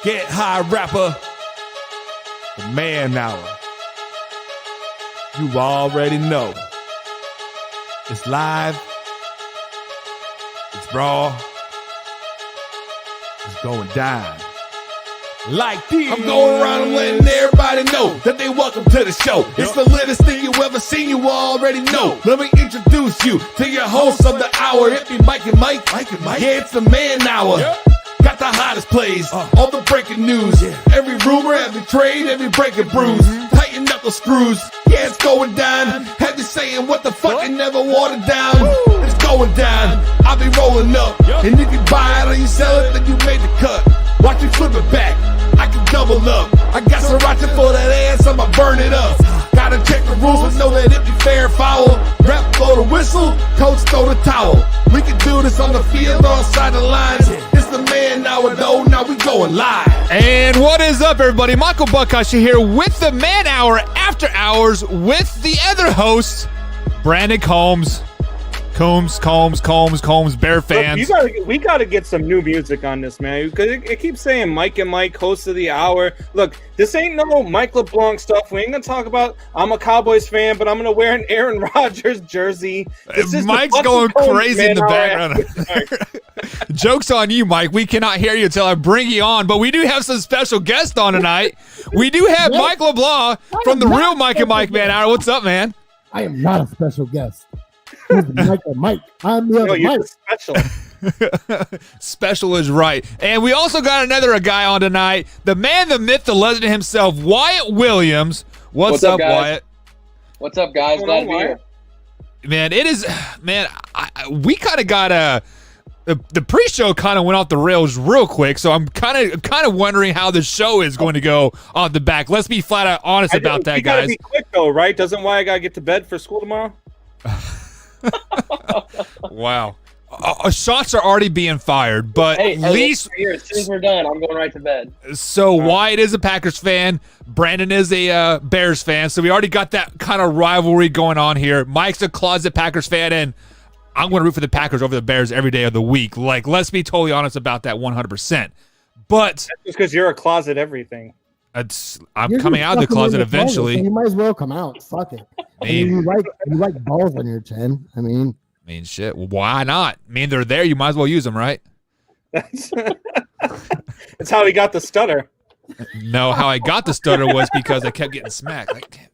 Get high rapper. The man hour. You already know. It's live. It's raw. It's going down. Like this. I'm going around and letting everybody know that they welcome to the show. It's the latest thing you ever seen, you already know. Let me introduce you to your host of the hour. It be Mike and Mike. Yeah, it's the man hour. Got the hottest plays, all the breaking news. Every rumor, every trade, every breaking bruise. Tighten knuckle screws. Yeah, it's going down. Have you saying what the fuck and never watered down. It's going down. I'll be rolling up. And if you buy it or you sell it, then you made the cut. Watch me flip it back. I can double up. I got sriracha for that ass, I'ma burn it up. Gotta check the rules, but know that it be fair and foul. Rep blow the whistle, coach throw the towel. We can do this on the field or outside the lines. It's the man hour though, now we going live. And what is up, everybody? Michael Buckhashi here with the man hour after hours with the other host, Brandon Combs. Combs, Bear fans. Look, we gotta get some new music on this, man. Because it keeps saying Mike and Mike, host of the hour. Look, this ain't no Mike LeBlanc stuff. We ain't gonna talk about I'm a Cowboys fan, but I'm gonna wear an Aaron Rodgers jersey. Mike's going crazy in the background. Joke's on you, Mike. We cannot hear you until I bring you on. But we do have some special guests on tonight. We do have Mike LeBlanc from the real Mike and Mike Man Hour. What's up, man? I am not a special guest. Mike and Mike. I'm the other Mike. Special. Special is right. And we also got another guy on tonight. The man, the myth, the legend himself, Wyatt Williams. What's up, guys? Wyatt? What's up, guys? Glad to be here. Man, it is, man, we kind of got the pre-show kind of went off the rails real quick, so I'm kind of wondering how the show is going to go on the back. Let's be flat out honest about that, guys. You gotta be quick though, right? Doesn't Wyatt gotta get to bed for school tomorrow? Wow. Shots are already being fired, but Hey, at least here, as soon as we're done, I'm going right to bed. so Wyatt is a Packers fan, Brandon is a Bears fan, so we already got that kind of rivalry going on here. Mike's a closet Packers fan, and I'm going to root for the Packers over the Bears every day of the week. Like, let's be totally honest about that 100%. But that's just because you're a closet everything. I'm coming out of the closet eventually. So you might as well come out. Fuck it. You like balls on your chin. I mean, shit. Why not? They're there. You might as well use them, right? That's how he got the stutter. No, how I got the stutter was because I kept getting smacked. Like,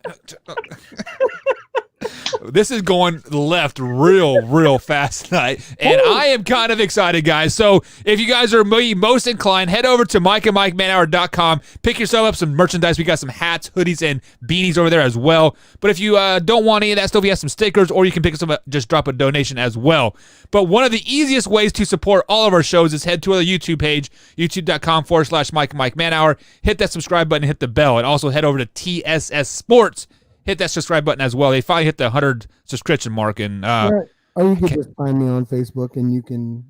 this is going left real fast tonight, and I am kind of excited, guys. So if you guys are most inclined, head over to mikeandmikemanhour.com. Pick yourself up some merchandise. We got some hats, hoodies, and beanies over there as well. But if you don't want any of that stuff, we have some stickers, or you can pick us up, just drop a donation as well. But one of the easiest ways to support all of our shows is head to our YouTube page, youtube.com/mikeandmikemanhour. Hit that subscribe button, hit the bell, and also head over to TSS Sports. Hit that subscribe button as well. They finally hit the 100 subscription mark. And or you can just find me on Facebook and you can,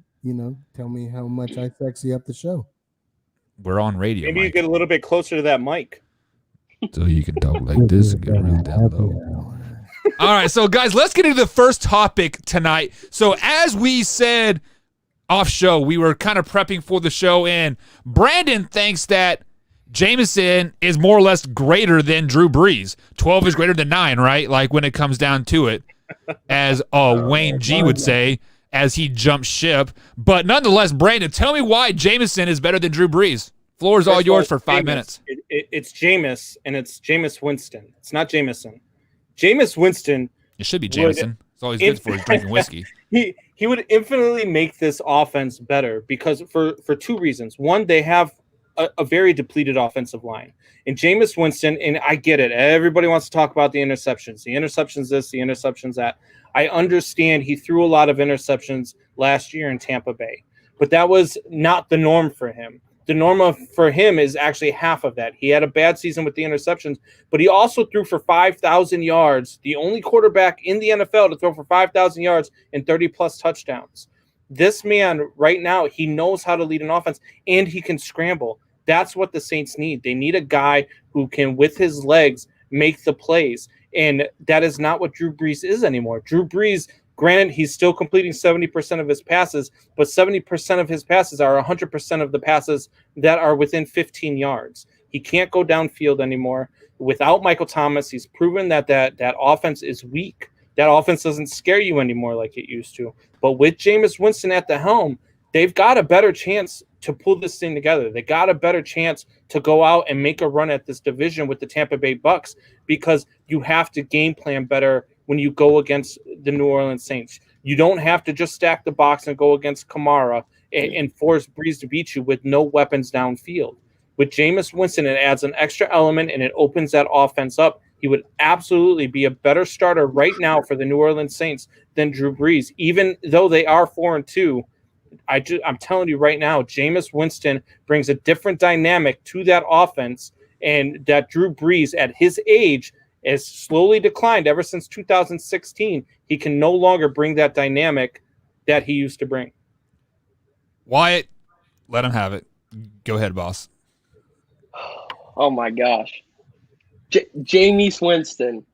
tell me how much I sexy up the show. We're on radio. Maybe Mike. you get a little bit closer to that mic. So you can talk like this and get real down low. All right, so guys, let's get into the first topic tonight. So as we said off show, we were kind of prepping for the show, and Brandon thinks that Jameson is more or less greater than Drew Brees. 12 is greater than 9, right? Like when it comes down to it, as Wayne G would say, as he jumps ship. But nonetheless, Brandon, tell me why Jameson is better than Drew Brees. Floor is all yours for 5 minutes. It's Jameis, and it's Jameis Winston. It's not Jameson. Jameis Winston. It should be Jameson. It's always good for his drinking whiskey. He would infinitely make this offense better because for two reasons. One, they have a very depleted offensive line. And Jameis Winston, and I get it, everybody wants to talk about the interceptions. The interceptions this, the interceptions that. I understand he threw a lot of interceptions last year in Tampa Bay, but that was not the norm for him. The norm for him is actually half of that. He had a bad season with the interceptions, but he also threw for 5,000 yards, the only quarterback in the NFL to throw for 5,000 yards and 30-plus touchdowns. This man right now, he knows how to lead an offense, and he can scramble. That's what the Saints need. They need a guy who can, with his legs, make the plays. And that is not what Drew Brees is anymore. Drew Brees Granted, he's still completing 70% of his passes, but 70% of his passes are 100% of the passes that are within 15 yards. He can't go downfield anymore. Without Michael Thomas, he's proven that offense is weak. That offense doesn't scare you anymore like it used to. But with Jameis Winston at the helm, they've got a better chance to pull this thing together. They got a better chance to go out and make a run at this division with the Tampa Bay Bucks, because you have to game plan better when you go against the New Orleans Saints. You don't have to just stack the box and go against Kamara and force Brees to beat you with no weapons downfield. With Jameis Winston, it adds an extra element and it opens that offense up. He would absolutely be a better starter right now for the New Orleans Saints than Drew Brees. Even though they are 4-2, I'm telling you right now, Jameis Winston brings a different dynamic to that offense, and that Drew Brees at his age has slowly declined ever since 2016. He can no longer bring that dynamic that he used to bring. Wyatt, let him have it. Go ahead, boss. Oh my gosh. Jameis Winston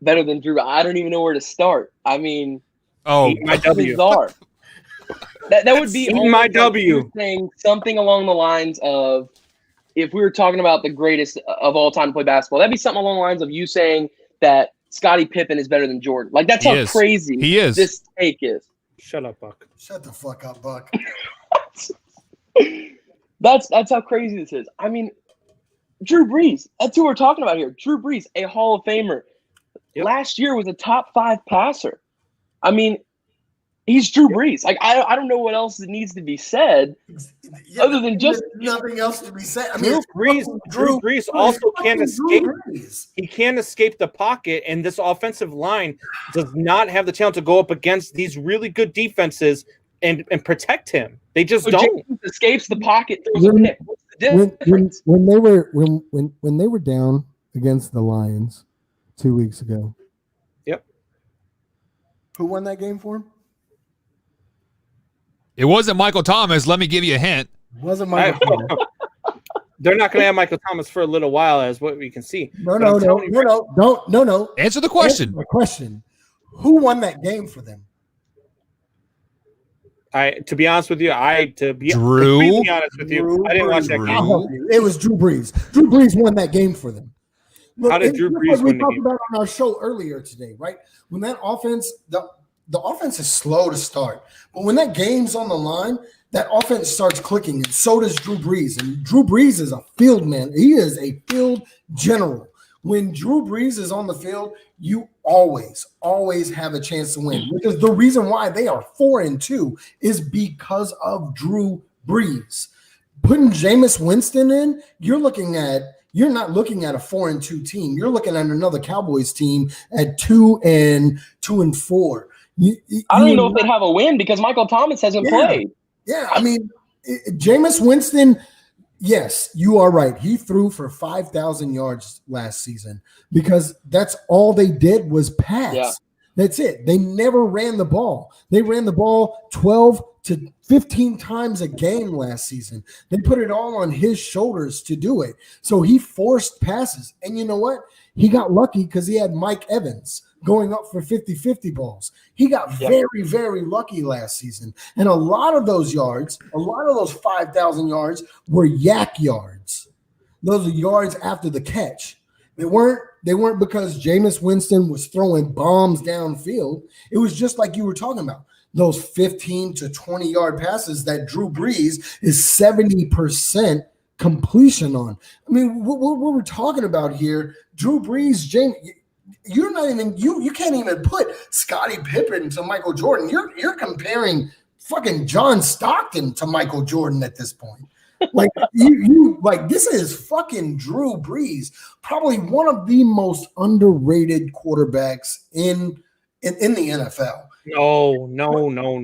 better than Drew. I don't even know where to start. I mean, my W. Bizarre. That would be my W. Saying something along the lines of, if we were talking about the greatest of all time to play basketball, that'd be something along the lines of you saying that Scottie Pippen is better than Jordan. Like, that's how crazy this take is. Shut up, Buck. Shut the fuck up, Buck. That's how crazy this is. I mean, Drew Brees, that's who we're talking about here. Drew Brees, a Hall of Famer. Yep. Last year was a top 5 passer. I mean, he's Drew Brees. Like, I don't know what else needs to be said other than just nothing else to be said. I mean, Drew Brees also can't escape. He can't escape the pocket, and this offensive line does not have the talent to go up against these really good defenses and protect him. They just don't. James escapes the pocket. When they were down against the Lions 2 weeks ago. Yep. Who won that game for him? It wasn't Michael Thomas. Let me give you a hint. It wasn't Michael Thomas. They're not going to have Michael Thomas for a little while, as what we can see. No. Answer the question. Answer the question. Who won that game for them? To be honest with you, Drew? completely honest with you, I didn't watch that game. It was Drew Brees. Drew Brees won that game for them. Look, how did Drew Brees win the game? We talked about on our show earlier today, right? When that offense, the offense is slow to start, but when that game's on the line, that offense starts clicking, and so does Drew Brees. And Drew Brees is a field man. He is a field general. When Drew Brees is on the field, you always have a chance to win. Because the reason why they are 4-2 is because of Drew Brees. Putting Jameis Winston in, you're not looking at a 4-2 team. You're looking at another Cowboys team at 2-4. I don't even know if they'd have a win because Michael Thomas hasn't played. Yeah, I mean, Jameis Winston, yes, you are right. He threw for 5,000 yards last season because that's all they did was pass. Yeah. That's it. They never ran the ball. They ran the ball 12 to 15 times a game last season. They put it all on his shoulders to do it. So he forced passes. And you know what? He got lucky because he had Mike Evans going up for 50-50 balls. He got very, very lucky last season. And a lot of those yards, a lot of those 5,000 yards were yak yards. Those are yards after the catch. They weren't because Jameis Winston was throwing bombs downfield. It was just like you were talking about. Those 15 to 20-yard passes that Drew Brees is 70% completion on. I mean, what we're talking about here, Drew Brees, you're not even you can't even put Scottie Pippen to Michael Jordan. You're comparing fucking John Stockton to Michael Jordan at this point. Like you like this is fucking Drew Brees, probably one of the most underrated quarterbacks in the NFL. No.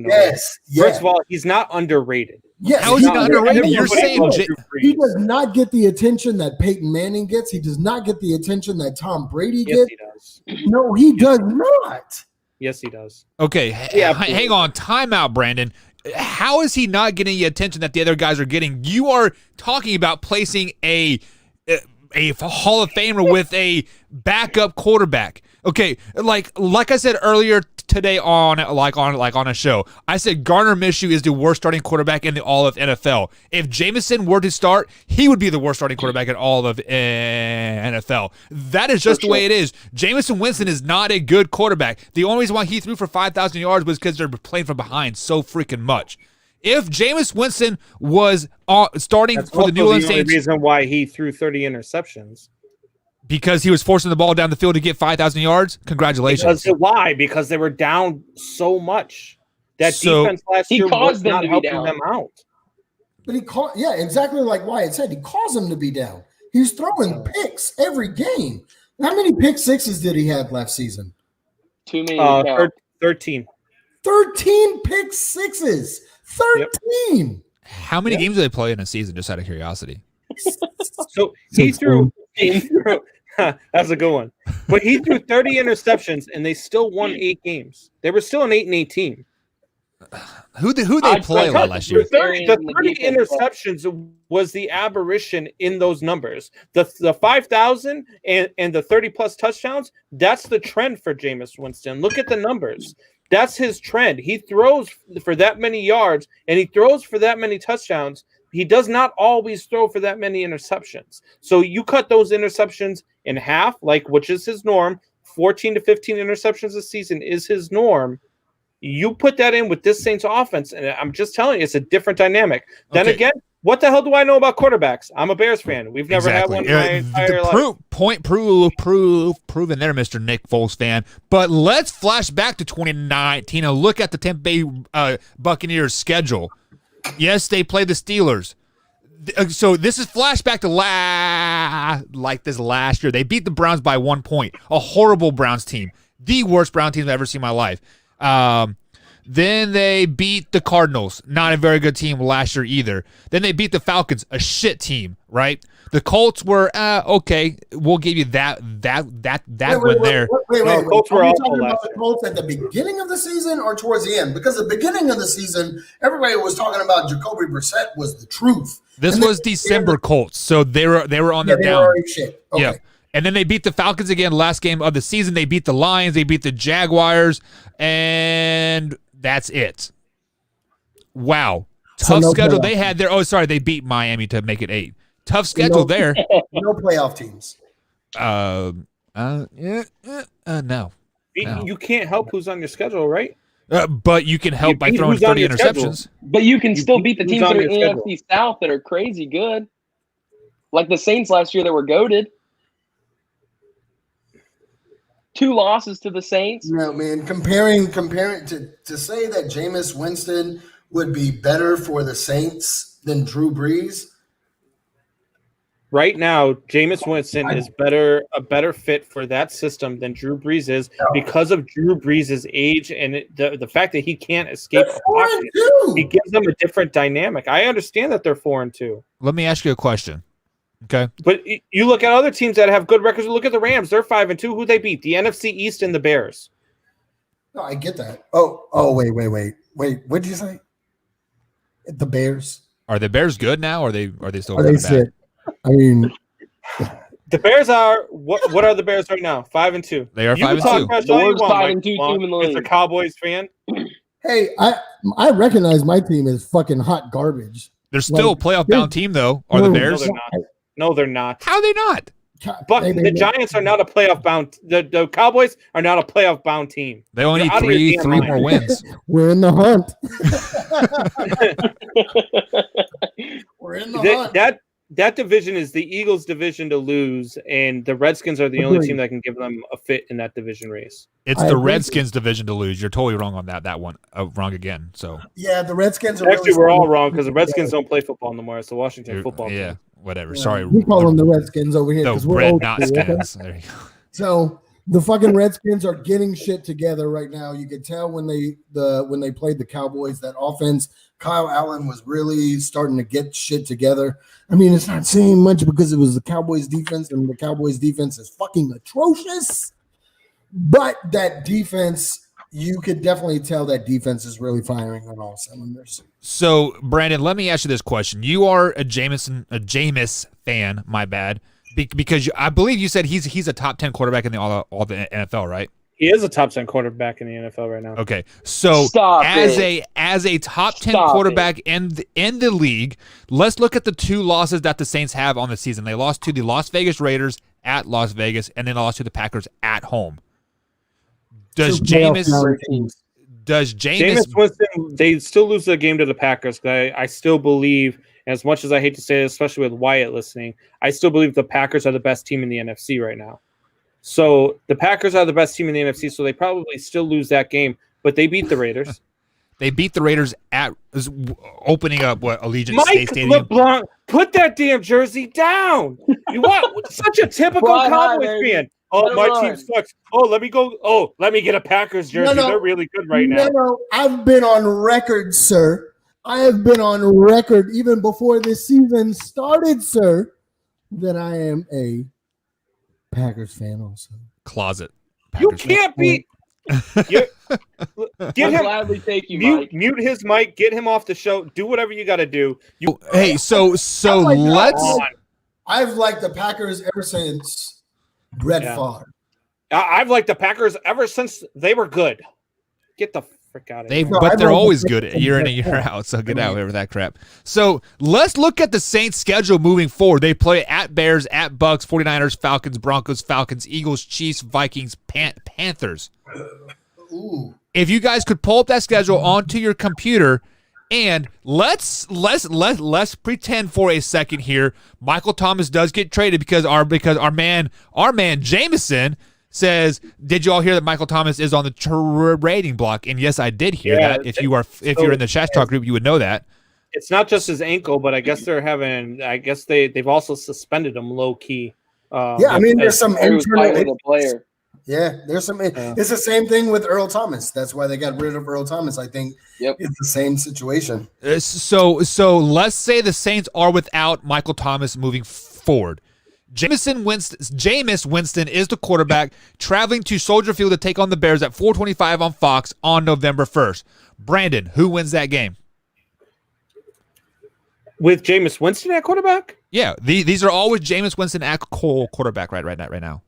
Yes. First of all, he's not underrated. Yes, how is he not underrated? You're saying he does not get the attention that Peyton Manning gets. He does not get the attention that Tom Brady gets. Yes, he does. No, he does not. Yes, he does. Okay, hang on. Time out, Brandon. How is he not getting the attention that the other guys are getting? You are talking about placing a Hall of Famer with a backup quarterback. Okay, like I said earlier today on a show. I said Gardner Minshew is the worst starting quarterback in all of NFL. If Jameson were to start, he would be the worst starting quarterback in all of NFL. That is just the way it is. Jameson Winston is not a good quarterback. The only reason why he threw for 5,000 yards was because they're playing from behind so freaking much. If Jameis Winston was starting for the New Orleans Saints, the reason why he threw 30 interceptions. Because he was forcing the ball down the field to get 5,000 yards? Congratulations. Why? Because they were down so much. That defense last year was not helping them out. But exactly like Wyatt said. He caused them to be down. He's throwing picks every game. How many pick sixes did he have last season? Too many. 13. 13 pick sixes. 13. Yep. How many games do they play in a season, just out of curiosity? So he threw that's a good one. But he threw 30 interceptions and they still won 8 games. They were still an 8-8 team. Who they play last year? The 30 interceptions was the aberration in those numbers. The 5,000 and the 30 plus touchdowns, that's the trend for Jameis Winston. Look at the numbers. That's his trend. He throws for that many yards and he throws for that many touchdowns. He does not always throw for that many interceptions. So you cut those interceptions in half, which is his norm. 14 to 15 interceptions a season is his norm. You put that in with this Saints offense, and I'm just telling you, it's a different dynamic. Then again, what the hell do I know about quarterbacks? I'm a Bears fan. We've never had one in my entire life. Proven there, Mr. Nick Foles fan. But let's flash back to 2019 and look at the Tampa Bay Buccaneers schedule. Yes, they play the Steelers. So this is flashback to this last year. They beat the Browns by 1 point. A horrible Browns team. The worst Brown team I've ever seen in my life. Then they beat the Cardinals, not a very good team last year either. Then they beat the Falcons, a shit team, right? The Colts were okay. We'll give you that win there. Wait. Colts were awful last year. Colts at the beginning of the season or towards the end? Because at the beginning of the season, everybody was talking about Jacoby Brissett was the truth. This was December Colts, so they were on their down. Shit. Okay. Yeah. And then they beat the Falcons again last game of the season. They beat the Lions. They beat the Jaguars. And that's it. Wow. Tough schedule they had there. Oh, sorry. They beat Miami to make it 8. Tough schedule there. No playoff teams. No. You can't help who's on your schedule, right? But you can help by throwing 30 interceptions. But you can still beat the teams that are in the NFC South that are crazy good. Like the Saints last year that were goated. 2 losses to the Saints. No, man. Comparing to say that Jameis Winston would be better for the Saints than Drew Brees. Right now, Jameis Winston is a better fit for that system than Drew Brees is because of Drew Brees' age and the fact that he can't escape. He gives them a different dynamic. I understand that they're 4-2. Let me ask you a question. Okay. But you look at other teams that have good records. Look at the Rams. They're 5-2. Who they beat? The NFC East and the Bears. No, I get that. Oh, wait. What did you say? The Bears. Are the Bears good now? Or are they still bad? I mean, the Bears are what are the Bears right now? 5-2. They are 5-2. The worst 5-2 team in the league. As a Cowboys fan. Hey, I recognize my team as fucking hot garbage. They're still a playoff bound team though. Are the Bears? No, they're not. How are they not? But the Giants are not a playoff bound. The Cowboys are not a playoff bound team. They only need three more wins. We're in the hunt. We're in the hunt. That division is the Eagles' division to lose, and the Redskins are the only team that can give them a fit in that division race. It's the Redskins' division to lose. You're totally wrong on that one. Wrong again. So yeah, the Redskins are actually we're all wrong because the Redskins don't play football no more. It's the Washington football team. Yeah, whatever. Sorry, we call them the Redskins over here because we're old. Not skins. There you go. So the fucking Redskins are getting shit together right now. You could tell when they played the Cowboys, that offense, Kyle Allen was really starting to get shit together. I mean, it's not saying much because it was the Cowboys defense, and the Cowboys defense is fucking atrocious. But that defense, you could definitely tell that defense is really firing on all cylinders. So, Brandon, let me ask you this question. You are a Jameis fan, my bad. Because I believe you said he's a top 10 quarterback in all the NFL, right? He is a top 10 quarterback in the NFL right now. Okay, so Stop as it. a top 10 Stop quarterback in the league, let's look at the 2 losses that the Saints have on the season. They lost to the Las Vegas Raiders at Las Vegas, and then they lost to the Packers at home. Does Jameis Winston, they still lose the game to the Packers. I still believe, as much as I hate to say it, especially with Wyatt listening, I still believe the Packers are the best team in the NFC right now. So the Packers are the best team in the NFC, so they probably still lose that game, but they beat the Raiders. They beat the Raiders at opening up Allegiant Mike State Stadium. LeBlanc, put that damn jersey down. You what? Such a typical Fly high, Cowboys baby. fan. Oh, Let it my run. team sucks. Oh, let me go. Oh, let me get a Packers jersey. No. They're really good right now. No, I've been on record, sir. I have been on record even before this season started, sir, that I am a Packers fan also. Closet. You Packers. can't be. Get I'll him. gladly take you, Mike. Mute his mic. Get him off the show. Do whatever you got to do. You. Hey, so Oh my God. let's. I've liked the Packers ever since Brett Yeah. Favre. I've liked the Packers ever since they were good. Get the frick out of here. No, But they're I've always liked good them year in from and year Brett out. So get out with that crap. So let's look at the Saints' schedule moving forward. They play at Bears, at Bucks, 49ers, Falcons, Broncos, Falcons, Eagles, Chiefs, Vikings, Panthers. Ooh. If you guys could pull up that schedule onto your computer, and let's pretend for a second here, Michael Thomas does get traded because our man Jameson says, "Did you all hear that Michael Thomas is on the trading block?" And yes, I did hear Yeah, that. If you're in the Trash Talk group, you would know that. It's not just his ankle, but I guess they've also suspended him low key. Yeah, I mean, there's some He was fighting with internal. a player. Yeah, there's some. It's the same thing with Earl Thomas. That's why they got rid of Earl Thomas. I think it's the same situation. So let's say the Saints are without Michael Thomas moving forward. Jameis Winston is the quarterback, traveling to Soldier Field to take on the Bears at 4:25 on Fox on November 1st. Brandon, who wins that game? With Jameis Winston at quarterback? Yeah, these are all with Jameis Winston at quarterback right now.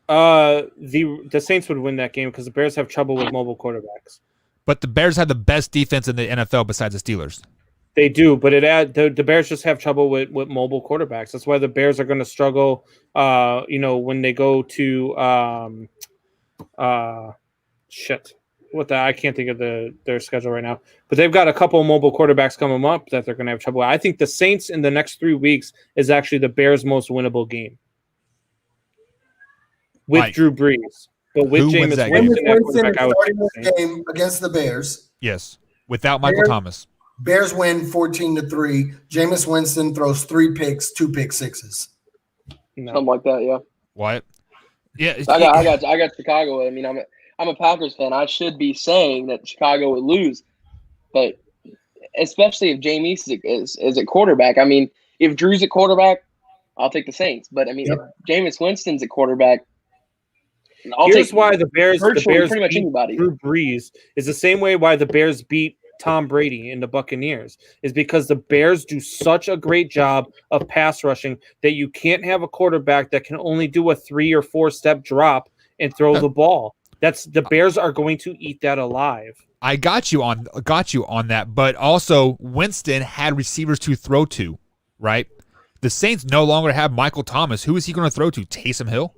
The Saints would win that game because the Bears have trouble with mobile quarterbacks. But the Bears have the best defense in the NFL besides the Steelers. They do, but the Bears just have trouble with mobile quarterbacks. That's why the Bears are going to struggle. When they go to I can't think of their schedule right now. But they've got a couple of mobile quarterbacks coming up that they're going to have trouble with. I think the Saints in the next 3 weeks is actually the Bears' most winnable game. With Mike, Drew Brees. But with who wins Jameis that Winston game? at Winston is quarterback, I would starting think this the Saints. game against the Bears. Yes, without Michael Bears- Thomas. Bears win 14-3. Jameis Winston throws 3 picks, 2 pick sixes. No. Something like that, yeah. What? Yeah, I got Chicago. I mean, I'm a Packers fan. I should be saying that Chicago would lose, but especially if Jameis is at quarterback. I mean, if Drew's at quarterback, I'll take the Saints. But I mean, if Jameis Winston's at quarterback, Here's why the Bears pretty much beat anybody. Drew Brees is the same way why the Bears beat Tom Brady and the Buccaneers is because the Bears do such a great job of pass rushing that you can't have a quarterback that can only do a 3 or 4 step drop and throw the ball. The Bears are going to eat that alive. I got you on that, but also Winston had receivers to throw to, right? The Saints no longer have Michael Thomas. Who is he going to throw to? Taysom Hill,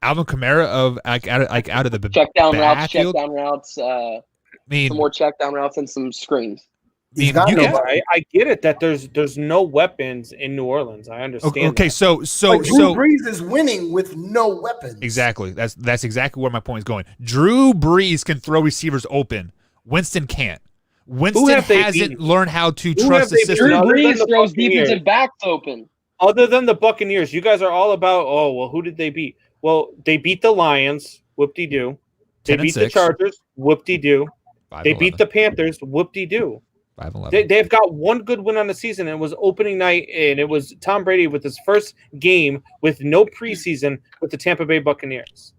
Alvin Kamara out of the check down backfield? routes. I mean, Some more check down routes and some screens. He's got no- I get it that there's no weapons in New Orleans. I understand. okay, that. so But Drew Brees is winning with no weapons. exactly. That's exactly where my point is going. Drew Brees can throw receivers open. Winston can't. Winston have they hasn't beaten? learned how to Who trust have the they system. Drew other than Brees the throws Buccaneers? defensive backs open. Other than the Buccaneers, you guys are all about, who did they beat? Well, they beat the Lions, whoop-de-doo. They 10 and beat the 6. Chargers, whoop-de-doo. 5-11. They beat the Panthers, whoop-de-doo. 5-11. They've got one good win on the season, and it was opening night, and it was Tom Brady with his first game with no preseason with the Tampa Bay Buccaneers.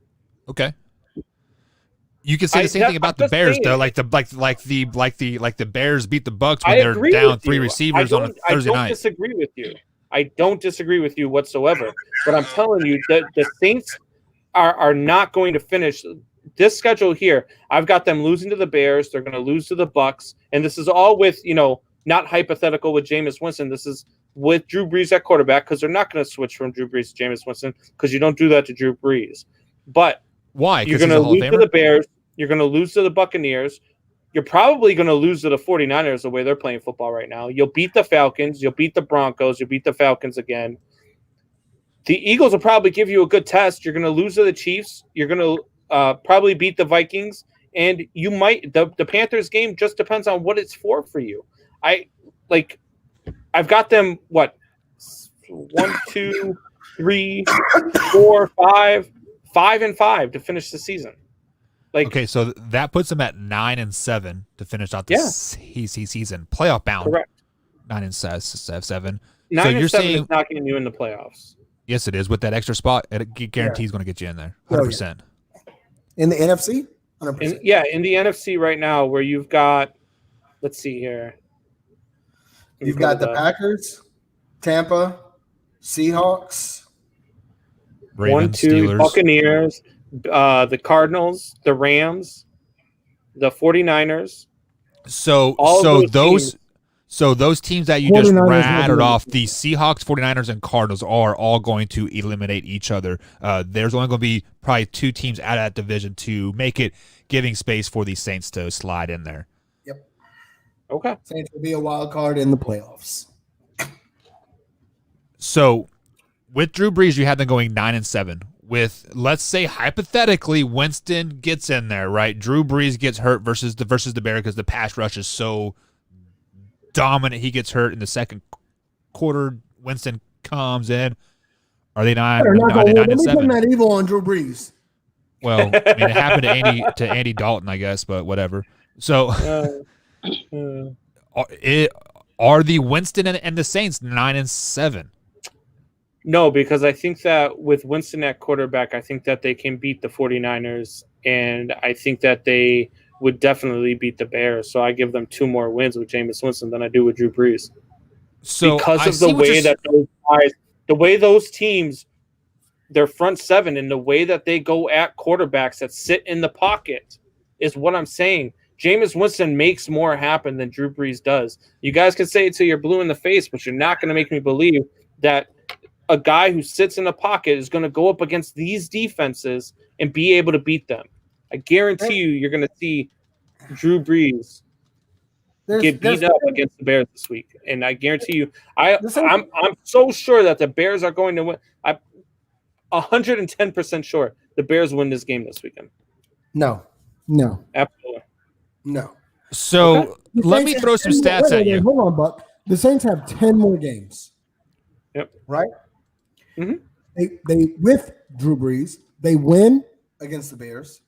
Okay. You can say the same thing about the just Bears, saying. though. Like the Bears beat the Bucks when I they're agree down with 3 you. receivers on a Thursday I don't night. disagree with you. I don't disagree with you whatsoever. But I'm telling you that the Saints are not going to finish this schedule here. I've got them losing to the Bears. They're going to lose to the Bucks. And this is all with, not hypothetical with Jameis Winston. This is with Drew Brees at quarterback, because they're not going to switch from Drew Brees to Jameis Winston, because you don't do that to Drew Brees. But why? You're going to lose to the Bears. You're going to lose to the Buccaneers. You're probably going to lose to the 49ers the way they're playing football right now. You'll beat the Falcons. You'll beat the Broncos. You'll beat the Falcons again. The Eagles will probably give you a good test. You're going to lose to the Chiefs. You're going to probably beat the Vikings. And you might – the Panthers game just depends on what it's for you. I've got them, 1, 2, 3, 4, 5 and 5 to finish the season. Okay, so that puts them at 9 and 7 to finish out the season, playoff bound. Correct. 9 and 7. 9 so and you're 7 saying is not getting you in the playoffs. Yes, it is. With that extra spot, it guarantees going to get you in there. 100%. In the NFC, 100%. In the NFC right now, where you've got, let's see here. You've got the Packers, Tampa, Seahawks, Ravens, 1, 2, Steelers. Buccaneers, the Cardinals, the Rams, the 49ers. So those teams that you just rattled off, the Seahawks, 49ers, and Cardinals are all going to eliminate each other. There's only going to be probably 2 teams out of that division to make it, giving space for the Saints to slide in there. Yep. Okay. Saints will be a wild card in the playoffs. So with Drew Brees, you had them going 9 and 7. With, let's say, hypothetically, Winston gets in there, right? Drew Brees gets hurt versus the Bears because the pass rush is so dominant. He gets hurt in the second quarter. Winston comes in. Are they 9 and 7? That evil on Drew Brees. Well, I mean, it happened to Andy Dalton, I guess, but whatever. So, are the Winston and the Saints 9 and 7? No, because I think that with Winston at quarterback, I think that they can beat the 49ers, and I think that they would definitely beat the Bears. So I give them 2 more wins with Jameis Winston than I do with Drew Brees. So because of the way that those guys, the way those teams, their front 7 and the way that they go at quarterbacks that sit in the pocket is what I'm saying. Jameis Winston makes more happen than Drew Brees does. You guys can say it till you're blue in the face, but you're not going to make me believe that a guy who sits in the pocket is going to go up against these defenses and be able to beat them. I guarantee you're going to see Drew Brees get beat up against the Bears this week. And I guarantee you, I'm so sure that the Bears are going to win. I'm 110% sure the Bears win this game this weekend. No. Absolutely. No. So let me throw some stats at you. Hold on, Buck. The Saints have 10 more games. Yep. Right? Mm-hmm. They with Drew Brees, they win against the Bears.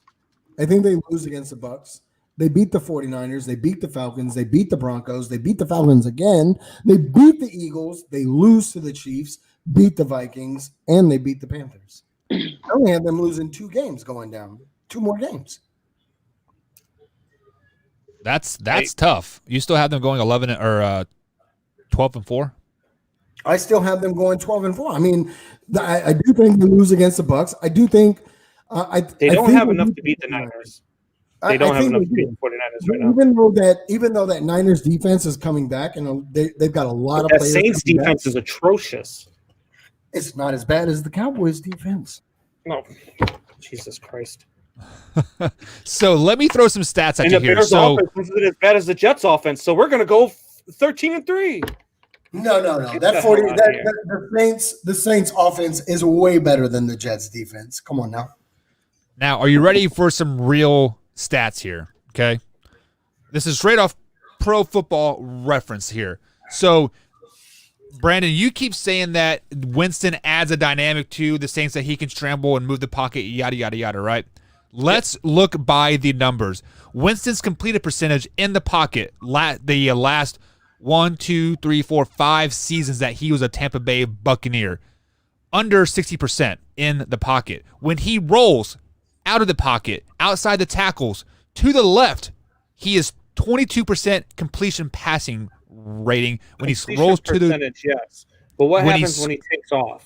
I think they lose against the Bucks. They beat the 49ers. They beat the Falcons. They beat the Broncos. They beat the Falcons again. They beat the Eagles. They lose to the Chiefs, beat the Vikings, and they beat the Panthers. I only had them losing 2 games going down. 2 more games. That's tough. You still have them going 11 or 12 and 4? I still have them going 12 and 4. I mean, I do think they lose against the Bucks. I do think they don't have enough to beat the Niners. They don't have enough to beat the 49ers right now. Even though that Niners defense is coming back, and they've got a lot of that players. Saints defense is atrocious. It's not as bad as the Cowboys defense. No, Jesus Christ. So let me throw some stats at you here. Bears So offense isn't as bad as the Jets offense. So we're going to go 13-3. No. The Saints offense is way better than the Jets defense. Come on now. Now, are you ready for some real stats here? Okay. This is straight off Pro Football Reference here. So, Brandon, you keep saying that Winston adds a dynamic to the Saints, that he can scramble and move the pocket, yada, yada, yada, right? Let's look by the numbers. Winston's completed percentage in the pocket the last 1, 2, 3, 4, 5 seasons that he was a Tampa Bay Buccaneer, under 60% in the pocket. When he rolls out of the pocket, outside the tackles, to the left, he is 22% completion passing rating when he rolls to the percentage. Yes, but what happens when he takes off?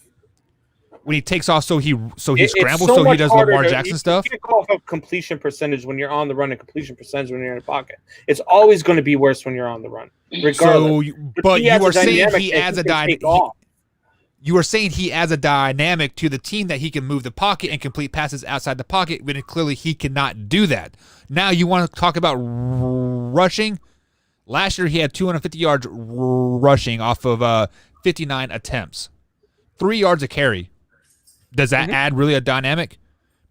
when he takes off, so he It's scrambles, so so he much does the harder Lamar to- Jackson you stuff. can't call for completion percentage when you're on the run and completion percentage when you're in the pocket. It's always going to be worse when you're on the run, regardless. So, but he has you a are saying dynamic he that adds a can take off. You are saying he adds a dynamic to the team that he can move the pocket and complete passes outside the pocket, when clearly he cannot do that. Now you want to talk about rushing? Last year he had 250 yards rushing off of 59 attempts, 3 yards a carry. Does that add really a dynamic?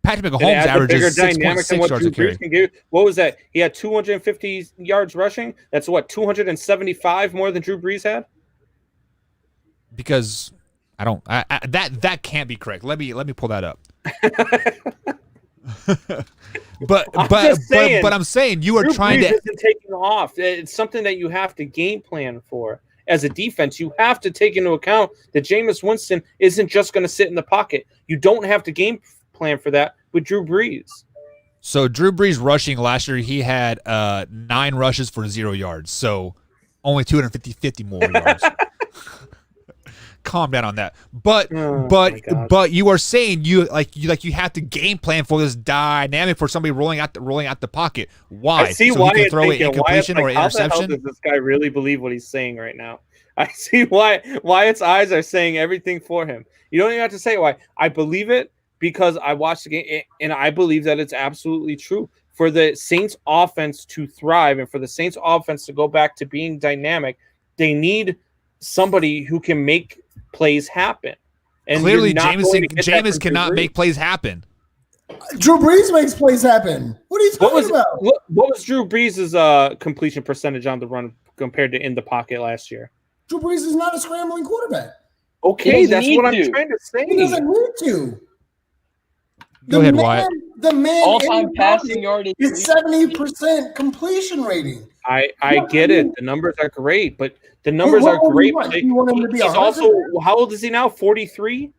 Patrick It Mahomes adds a averages bigger dynamic than 6.6 what yards Drew a carry. Brees can give. What was that? He had 250 yards rushing. That's what, 275 more than Drew Brees had. Because that can't be correct. Let me pull that up. but I'm saying you are Drew trying Brees to. isn't taking off. It's something that you have to game plan for as a defense. You have to take into account that Jameis Winston isn't just going to sit in the pocket. You don't have to game plan for that with Drew Brees. So Drew Brees rushing last year, he had 9 rushes for 0 yards. So only 250 more yards. Calm down on that. But you are saying you have to game plan for this dynamic for somebody rolling out the pocket. Why? I see so why he can throw an incompletion or an how the hell interception. does this guy really believe what he's saying right now? I see why its eyes are saying everything for him. You don't even have to say why. I believe it because I watched the game and I believe that it's absolutely true. For the Saints offense to thrive and for the Saints offense to go back to being dynamic, they need somebody who can make plays happen. And clearly, Jameis cannot make plays happen. Drew Brees makes plays happen. What are you talking about? What was Drew Brees' completion percentage on the run compared to in the pocket last year? Drew Brees is not a scrambling quarterback. Okay, that's what I'm trying to say. He doesn't need to. Go ahead, Wyatt. The man all-time passing yardage is 70% completion rating. I get it. The numbers are great, but the numbers are great. You want him to be he's also, how old is he now? 43?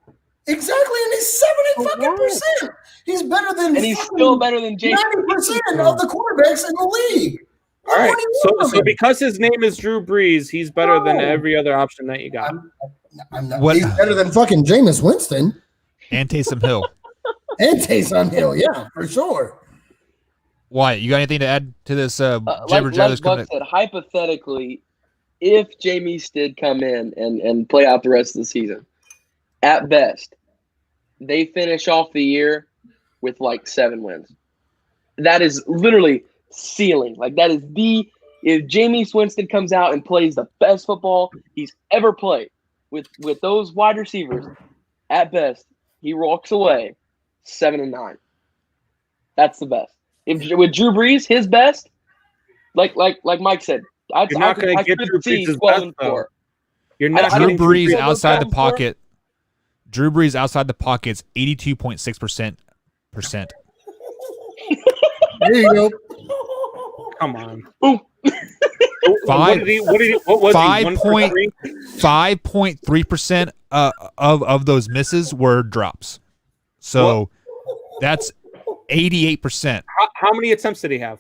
Exactly, and he's 70%. He's better than, and he's still better than James. 90% of the quarterbacks in the league. All right, so because his name is Drew Brees, he's better than every other option that you got. I'm not. He's better than fucking Jameis Winston And Taysom Hill. and Taysom Hill, yeah, for sure. Wyatt, you got anything to add to this? Like Buck said, hypothetically, if Jameis did come in and play out the rest of the season, at best, they finish off the year with like 7 wins. That is literally ceiling. Like that is if Jameis Winston comes out and plays the best football he's ever played with those wide receivers, at best, he walks away 7-9. That's the best. With Drew Brees, his best, like Mike said, You're not going to get Drew Brees' best, though. You're not Drew Brees outside the pocket. Drew Brees outside the pocket's 82.6%. There you go. Come on. Boom. What was 5.3% of those misses were drops. So that's 88%. How many attempts did he have?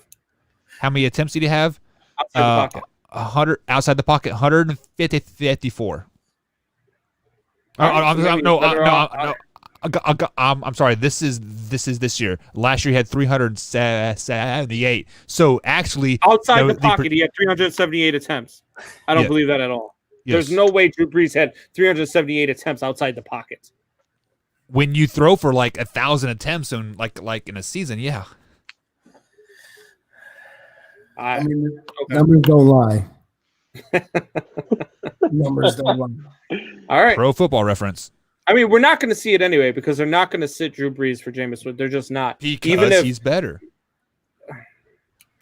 How many attempts did he have? Outside the pocket. 100 outside the pocket, 154. I'm sorry. This is this year. Last year he had 378. So actually, outside the pocket, he had 378 attempts. I don't believe that at all. Yes. There's no way Drew Brees had 378 attempts outside the pocket. When you throw for like 1,000 attempts in like in a season, yeah. I mean, numbers don't lie. Numbers don't lie. All right. Pro Football Reference. I mean, we're not going to see it anyway because they're not going to sit Drew Brees for Jameis. They're just not. Because even if he's better.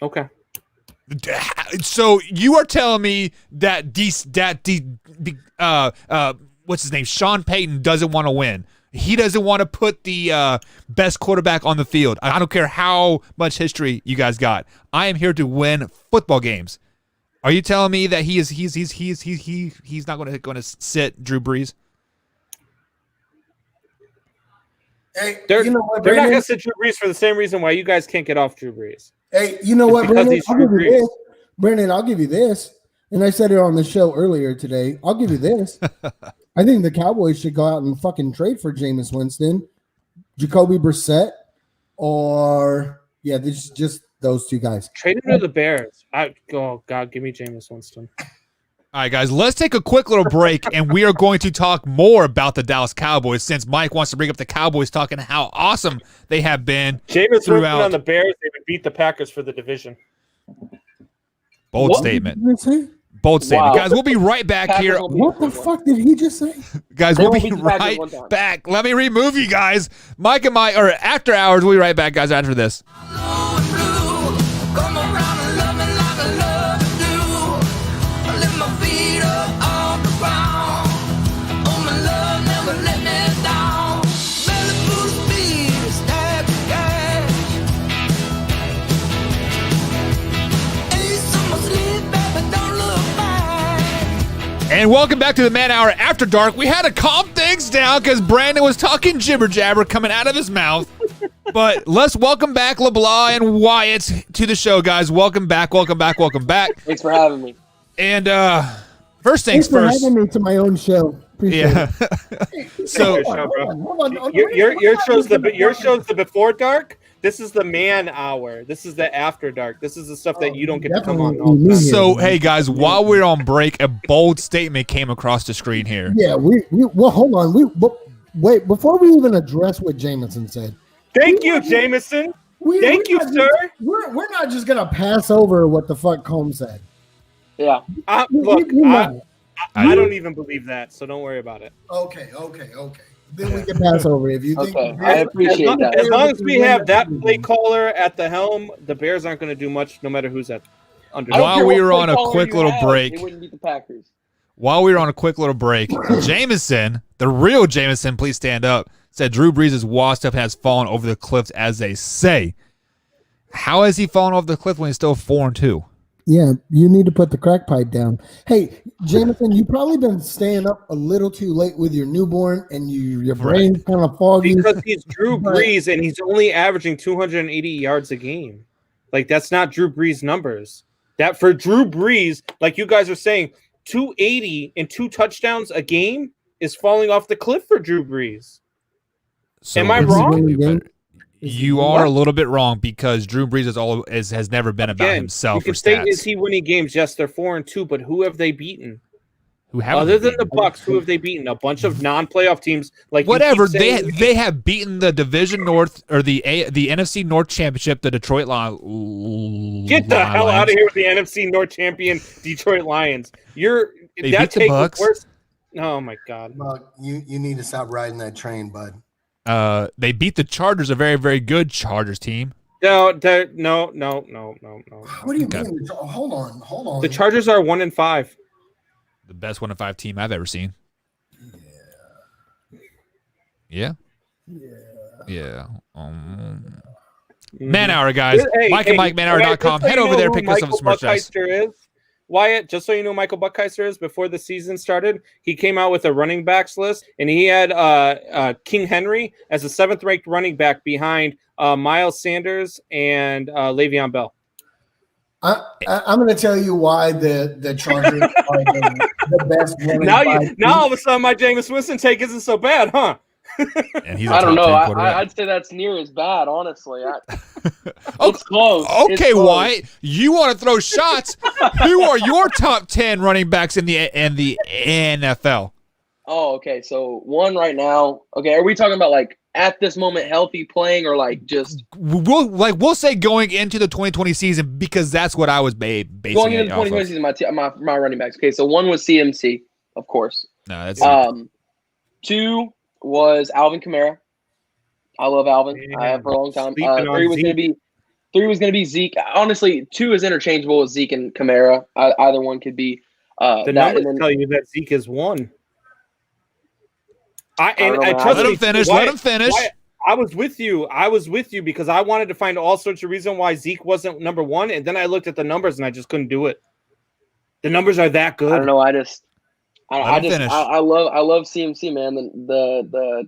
Okay. So you are telling me that what's his name? Sean Payton doesn't want to win. He doesn't want to put the best quarterback on the field. I don't care how much history you guys got. I am here to win football games. Are you telling me that he's not going to sit Drew Brees? Hey, they're you know what, they're not going to sit Drew Brees for the same reason why you guys can't get off Drew Brees. Hey, you know what, Brandon? I'll give you this. Brandon, I'll give you this. And I said it on the show earlier today. I'll give you this. I think the Cowboys should go out and fucking trade for Jameis Winston, Jacoby Brissett, or this is just those two guys. Trade him to the Bears. Oh God, give me Jameis Winston. All right, guys, let's take a quick little break, and we are going to talk more about the Dallas Cowboys since Mike wants to bring up the Cowboys, talking how awesome they have been. Jameis Winston throughout. on the Bears, they would beat the Packers for the division. Bold What statement. did he say? Bold statement. Wow. Guys, we'll be right back Packers here. will beat What the them. fuck did he just say? Guys, They we'll won't be beat the Packers right one time. back. Let me remove you guys. Mike and Mike, or after hours, we'll be right back, guys, after this. And welcome back to the Man Hour After Dark. We had to calm things down because Brandon was talking jibber jabber coming out of his mouth. But let's welcome back LeBlanc and Wyatt to the show, guys. Welcome back, welcome back, welcome back. Thanks for having me. And first things Thanks for first. having me to my own show. Appreciate Yeah. So Hold on. Your show's the before dark. This is the man hour. This is the after dark. This is the stuff that you don't get to come on all the time. So, hey, guys, while we're on break, a bold statement came across the screen here. Yeah, well, hold on. Wait, before we even address what Jameson said. Thank you, Jameson. Thank you, sir. We're not just going to pass over what the fuck Combs said. Yeah. Look, You know. I don't even believe that, so don't worry about it. Okay. Then we can pass over if you think. Okay. I appreciate that. As long as we have that play caller at the helm, the Bears aren't going to do much, no matter who's at under. I don't While care we what were play on a caller quick you little have, break. They wouldn't beat the Packers. While we were on a quick little break, Jameson, the real Jameson, please stand up, said Drew Brees is washed up and has fallen over the cliff, as they say. How has he fallen off the cliff when he's still 4-2? Yeah, you need to put the crack pipe down. Hey, Jameson, you've probably been staying up a little too late with your newborn, and your brain's kind of foggy. Because he's Drew Brees and he's only averaging 280 yards a game. Like, that's not Drew Brees numbers. That for Drew Brees, like you guys are saying, 280 and 2 touchdowns a game is falling off the cliff for Drew Brees. So Am I it's wrong? gonna be better. You are a little bit wrong because Drew Brees has never been about Again, himself you or can say, stats. is he winning games? Yes, they're 4-2, but who have they beaten? Who haven't Other they than the beaten? Bucks, who have they beaten? A bunch of non-playoff teams. Like you Whatever, keep saying- they have beaten the Division North or the NFC North Championship, the Detroit Lions. Get the hell out of here with the NFC North champion Detroit Lions. They beat That the take Bucks. was worse. Oh my God. Look, you need to stop riding that train, bud. They beat the Chargers, a very, very good Chargers team. No. What do you Okay. mean? Hold on. The Chargers are 1-5. The best 1-5 team I've ever seen. Yeah. Man Hour, guys. Mike and Mike, manhour.com. Head over there, pick us up some merchandise. Wyatt, just so you know, Michael Buckeister is, before the season started, he came out with a running backs list, and he had King Henry as the 7th-ranked running back behind Miles Sanders and Le'Veon Bell. I'm going to tell you why the Chargers are the best running back. Now all of a sudden, my Jameis Winston take isn't so bad, huh? And he's a I don't top know. 10 quarterback. I'd say that's near as bad, honestly. Oh, It's close. Okay, It's close. White, you want to throw shots? Who are your top 10 running backs in the NFL? Oh, okay. So one right now. Okay, are we talking about like at this moment healthy playing or like just We'll say going into the 2020 season because that's what I was basing going into it the off 2020 of. season? My running backs. Okay, so one was CMC, of course. No, that's 2 was Alvin Kamara. I love Alvin. I have for a long time. 3 was gonna be Zeke. Honestly, 2 is interchangeable with Zeke and Kamara. Either one could be. The numbers tell you that Zeke is 1. Trust let me, him finish. Wyatt, Let him finish. Wyatt, I was with you because I wanted to find all sorts of reasons why Zeke wasn't number 1, and then I looked at the numbers and I just couldn't do it. The numbers are that good. I don't know. I finish. love CMC, man. The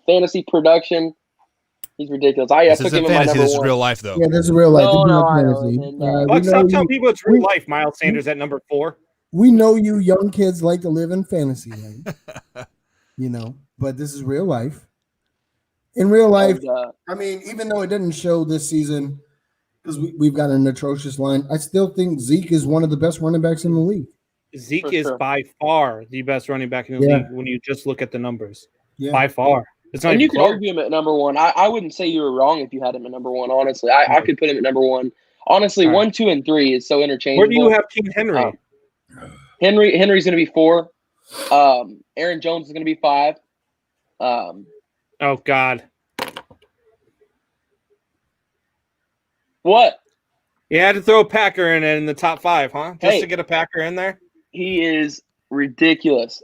fantasy production, he's ridiculous. I This took isn't him in my fantasy. number This is 1. real life, though. Yeah, this is real life. No, This is no, not I know. fantasy. And, Buck, stop telling people it's real life. Miles Sanders at number 4. We know you young kids like to live in fantasy land. but this is real life. In real life, And, I mean, even though it didn't show this season because we've got an atrocious line, I still think Zeke is one of the best running backs in the league. Zeke For is sure. by far the best running back in the Yeah. league when you just look at the numbers. Yeah. By far. It's not and even you could close. argue him at number one. I wouldn't say you were wrong if you had him at number one, honestly. I could put him at number one. Honestly, All right. 1, 2, and 3 is so interchangeable. Where do you have King Henry? Henry's going to be 4. Aaron Jones is going to be 5. Oh, God. What? You had to throw a Packer in the top 5, huh? Just Hey. to get a Packer in there? He is ridiculous.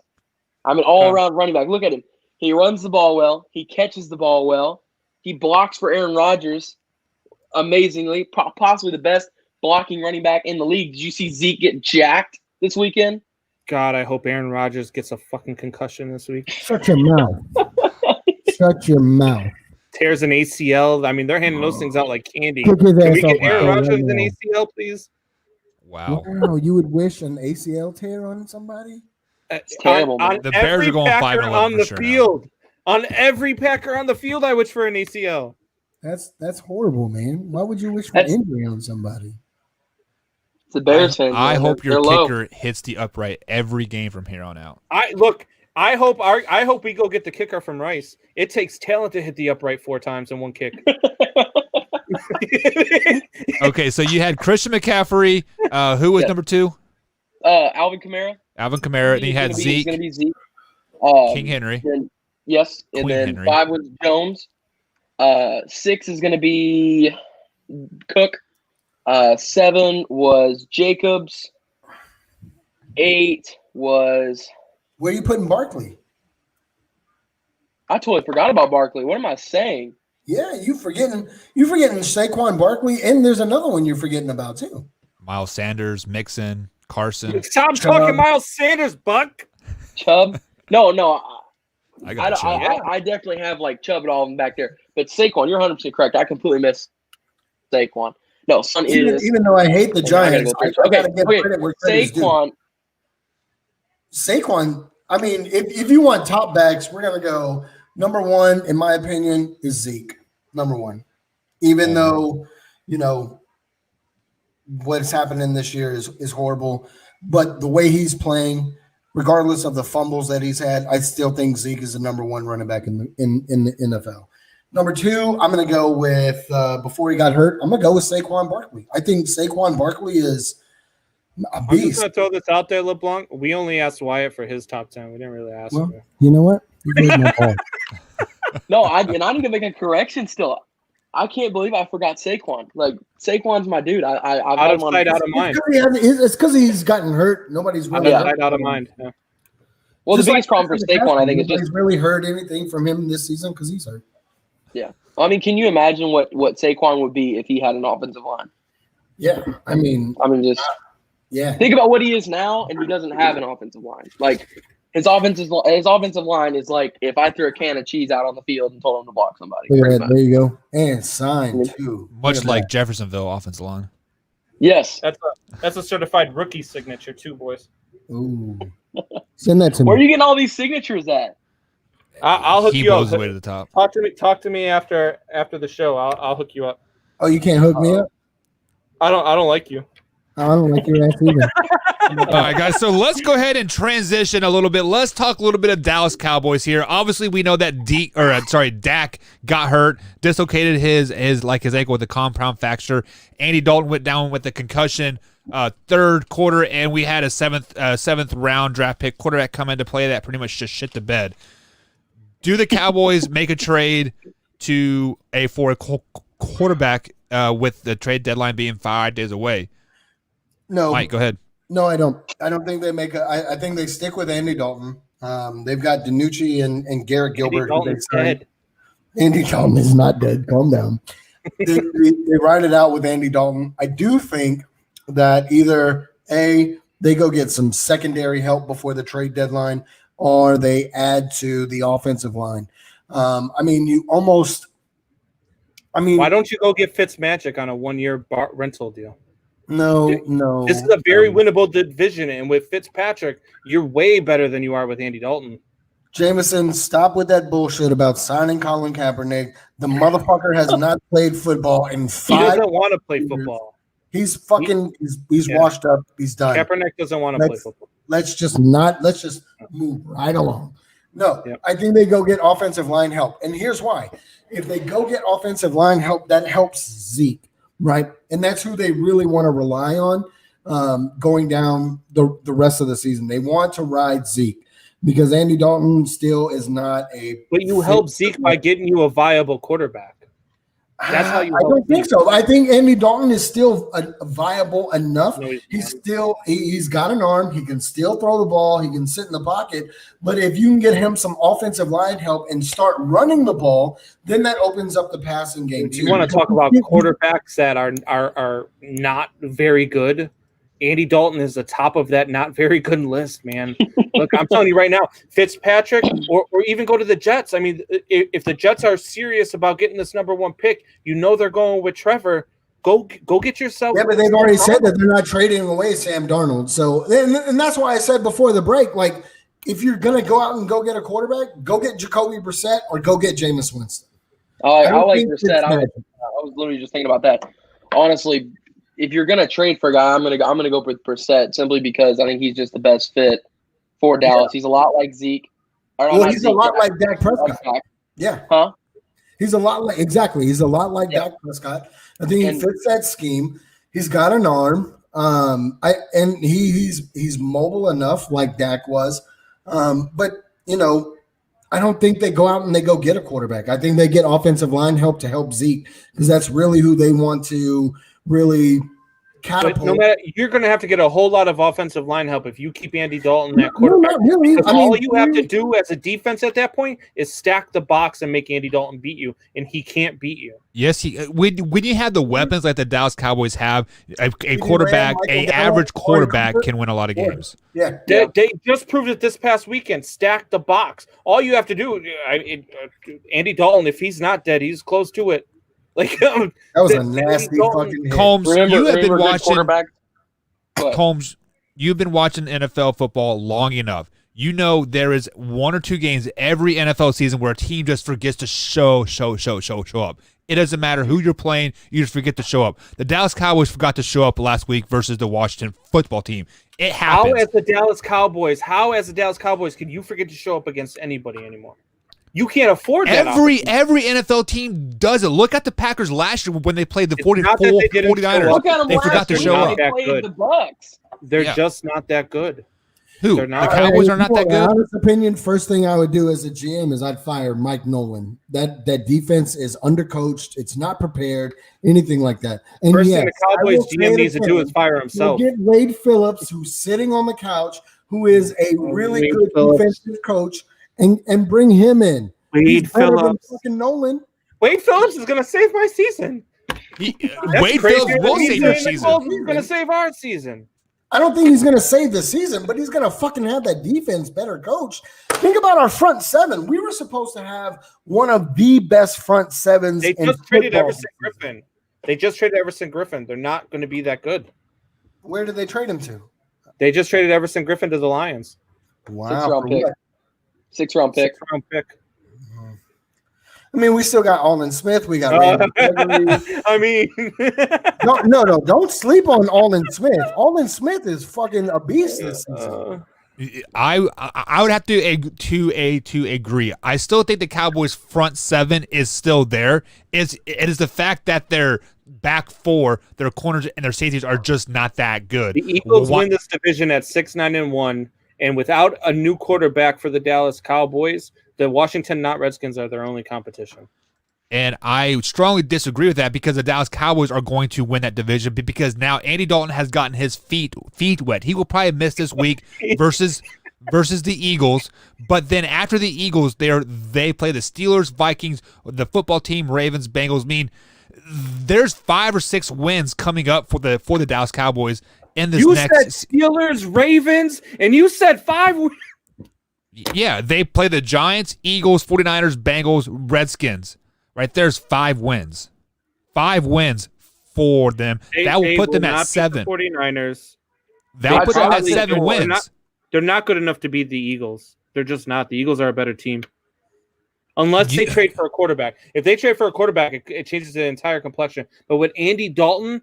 I'm an all-around running back. Look at him. He runs the ball well. He catches the ball well. He blocks for Aaron Rodgers amazingly, possibly the best blocking running back in the league. Did you see Zeke get jacked this weekend? God, I hope Aaron Rodgers gets a fucking concussion this week. Shut your mouth. Shut your mouth. Tears an ACL. I mean, they're handing those things out like candy. Kick his Can ass we off get the Aaron show Rodgers right an now. ACL, please? Wow. Wow, you would wish an ACL tear on somebody? It's terrible, on man. The Bears every are going Packer 5-11 on for the sure now. field. On every Packer on the field, I wish for an ACL. That's horrible, man. Why would you wish for That's- injury on somebody? It's the Bears fans. I man. hope They're your low. kicker hits the upright every game from here on out. I hope we go get the kicker from Rice. It takes talent to hit the upright 4 times in one kick. Okay, so you had Christian McCaffrey. Who was Yeah. number 2? Alvin Kamara. Alvin Kamara. And you He's had gonna be- Zeke, He's going to be Zeke. King Henry. Then, yes, and Queen then Henry. 5 was Jones. 6 is going to be Cook. 7 was Jacobs. 8 was Where are you putting Barkley? I totally forgot about Barkley. What am I saying? Yeah, you forgetting Saquon Barkley, and there's another one you're forgetting about too. Miles Sanders, Mixon, Carson. Stop talking Miles Sanders, Buck. Chubb? No. I got Chubb. I definitely have like Chubb and all of them back there. But Saquon, you're 100% correct. I completely missed Saquon. No, son is Even though I hate the Giants, I gotta give okay. credit where credit's due. Saquon. I mean, if you want top backs, we're gonna go number 1, in my opinion, is Zeke. Number 1. Even though, what's happening this year is horrible. But the way he's playing, regardless of the fumbles that he's had, I still think Zeke is the number 1 running back in the NFL. Number 2, I'm going to go with, before he got hurt, I'm going to go with Saquon Barkley. I think Saquon Barkley is a I'm just beast. going to throw this out there, LeBlanc. We only asked Wyatt for his top 10. We didn't really ask Well, him. you know what? You made my point. No, I need to make a correction still. I can't believe I forgot Saquon. Like, Saquon's my dude. I've Out got of him on sight, out of mind. It's because he's gotten hurt. Nobody's Out really of hurt. sight, out of mind. Yeah. Well, Just the biggest like problem for Saquon, I think, is nobody's just really heard anything from him this season because he's hurt. I mean, can you imagine what Saquon would be if he had an offensive line? Yeah, I mean, Just yeah. think about what he is now, and he doesn't have an offensive line. Like his offensive line is like if I threw a can of cheese out on the field and told him to block somebody. Look pretty at that. much. There you go. And signed too. Much Look at like that. Jeffersonville offensive line. Yes. That's a certified rookie signature too, boys. Ooh. Send that to Where are me. you getting all these signatures at? I'll hook He you up. blows his way to the top. Talk to me after the show. I'll hook you up. Oh, you can't hook me up? I don't like you. I don't like your ass either. All right, guys. So let's go ahead and transition a little bit. Let's talk a little bit of Dallas Cowboys here. Obviously, we know that Dak got hurt, dislocated his ankle with a compound fracture. Andy Dalton went down with a concussion. Third quarter, and we had a seventh round draft pick quarterback come into play that pretty much just shit the bed. Do the Cowboys make a trade for a quarterback with the trade deadline being 5 days away? No, Mike, go ahead. no, I don't. I don't think they make I think they stick with Andy Dalton. They've got DiNucci and Garrett Gilbert. who they Dalton's signed. dead. Andy Dalton is not dead. Calm down. they ride it out with Andy Dalton. I do think that either they go get some secondary help before the trade deadline, or they add to the offensive line. I mean, Why don't you go get Fitzmagic on a 1-year rental deal? No. This is a very winnable division, and with Fitzpatrick, you're way better than you are with Andy Dalton. Jameson, stop with that bullshit about signing Colin Kaepernick. The motherfucker has not played football in 5 He doesn't want to play years. football. He's fucking. He's washed up. He's done. Kaepernick doesn't want to play football. Let's just move right along. No, Yep. I think they go get offensive line help. And here's why. If they go get offensive line help, that helps Zeke, right? And that's who they really want to rely on going down the rest of the season. They want to ride Zeke because Andy Dalton still is not a. But you help Zeke by getting you a viable quarterback. That's how you. I don't think so. I think Andy Dalton is still viable enough. No, he's got an arm. He can still throw the ball. He can sit in the pocket. But if you can get him some offensive line help and start running the ball, then that opens up the passing game too. You want to talk about quarterbacks that are not very good? Andy Dalton is the top of that not very good list, man. Look, I'm telling you right now, Fitzpatrick or even go to the Jets. I mean, if the Jets are serious about getting this number 1 pick, you know they're going with Trevor. Go get yourself. Yeah, but they've already said that they're not trading away Sam Darnold. So, and that's why I said before the break, like, if you're going to go out and go get a quarterback, go get Jacoby Brissett or go get Jameis Winston. I like Brissett. I was literally just thinking about that. Honestly, if you're gonna trade for a guy, I'm gonna go with Brissett simply because I think he's just the best fit for Dallas. Yeah. He's a lot like Zeke. He's a lot like Dak Prescott. Yeah. Huh? He's a lot like He's a lot like Dak Prescott. I think he fits that scheme. He's got an arm. He's mobile enough like Dak was. But you know, I don't think they go out and they go get a quarterback. I think they get offensive line help to help Zeke because that's really who they want to really catapult. But no matter, you're going to have to get a whole lot of offensive line help if you keep Andy Dalton that quarterback. No, not really. All you have to do as a defense at that point is stack the box and make Andy Dalton beat you, and he can't beat you. Yes, when you have the weapons like the Dallas Cowboys have, a quarterback, average quarterback can win a lot of games. Yeah. They just proved it this past weekend. Stack the box. All you have to do, Andy Dalton, if he's not dead, he's close to it. Like that was a nasty fucking hit. Combs, you have been watching. Combs, you've been watching NFL football long enough. You know there is 1 or 2 games every NFL season where a team just forgets to show up. It doesn't matter who you're playing; you just forget to show up. The Dallas Cowboys forgot to show up last week versus the Washington football team. It happens. How as the Dallas Cowboys can you forget to show up against anybody anymore? You can't afford that. Every NFL team does it. Look at the Packers last year when they played the 49ers. Look at them they forgot to show up. They played the Bucs. They're just not that good. Who? They're not. The Cowboys are not that good? In my honest opinion, first thing I would do as a GM is I'd fire Mike Nolan. That defense is undercoached. It's not prepared, anything like that. And first thing the Cowboys GM needs to do is fire himself. Get Wade Phillips, who's sitting on the couch, who is a really good defensive coach, and bring him in. Wade Phillips. Fucking Nolan. Wade Phillips is going to save my season. Wade Phillips will save your season. He's going to save our season. I don't think he's going to save the season, but he's going to fucking have that defense better coached. Think about our front seven. We were supposed to have one of the best front sevens. They just traded Everson Griffin. They're not going to be that good. Where did they trade him to? They just traded Everson Griffin to the Lions. Wow. 6th-round pick. I mean, we still got Alden Smith. We got I mean, no, don't sleep on Alden Smith. Alden Smith is fucking a beast this season. I would have to agree. I still think the Cowboys' front seven is still there. It is the fact that their back four, their corners and their safeties are just not that good. The Eagles win this division at 6-9-1, and without a new quarterback for the Dallas Cowboys, the Washington Redskins are their only competition. And I strongly disagree with that because the Dallas Cowboys are going to win that division because now Andy Dalton has gotten his feet wet. He will probably miss this week versus the Eagles. But then after the Eagles, they play the Steelers, Vikings, the football team, Ravens, Bengals. I mean, there's 5 or 6 wins coming up for the Dallas Cowboys in this next. You said Steelers, Ravens, and you said 5 wins. Yeah, they play the Giants, Eagles, 49ers, Bengals, Redskins. Right there's 5 wins. 5 wins for them. That will put them at 7. 49ers. That will put them at 7 wins. They're not good enough to beat the Eagles. They're just not. The Eagles are a better team. Unless they trade for a quarterback. If they trade for a quarterback, it changes the entire complexion. But with Andy Dalton,